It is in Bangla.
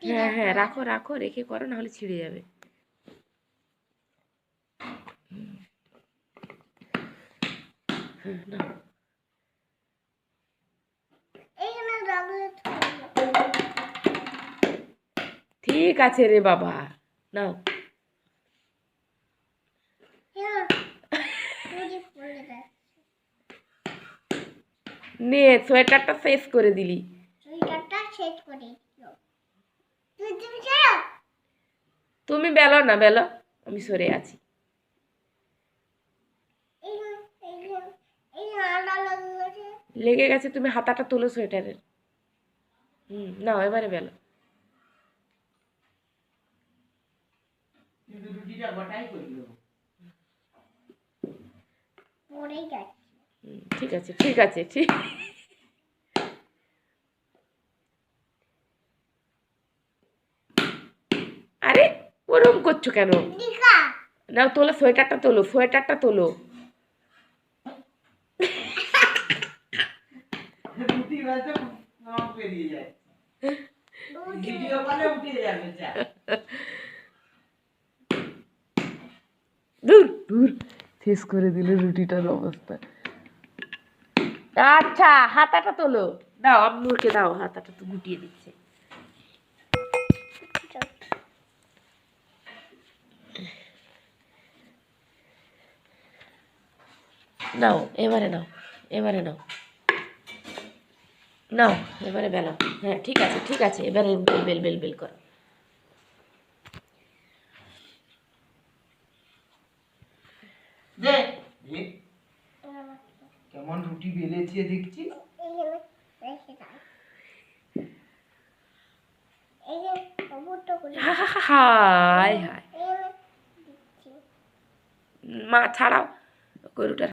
হ্যাঁ হ্যাঁ রাখো রাখো, রেখে করো, নাহলে ছিঁড়ে যাবে। হ্যাঁ নাও। ঠিক আছে রে বাবা, নাও। নে, সোয়েটারটা শেষ করে দিলি। তুমি বেলো না, বেলো, আমি সরে আছি। লেগে গেছে, তুমি হাতাটা তোলো সোয়েটারের। নাও এবারে বেলো। ঠিক আছে ঠিক আছে ঠিক। আরে ওরম করছো কেন? নাও তোলো, সোয়েটারটা তোলো, সোয়েটারটা তোলো। দূর দূর, শেষ করে দিল রুটিটার অবস্থা। আচ্ছা হাতাটা তোলো, দাও আম্মুরকে দাও, হাতাটা তো গুটিয়ে দিচ্ছে। নাও এবারে নাও, এবারে নাও, নাও এবারে বেলো। হ্যাঁ ঠিক আছে ঠিক আছে, এবারে বেল বেল বেল বেল করো। কেমন রুটি বেলেছি দেখছি। হায় হায়, মা ছাড়াও গরুটার।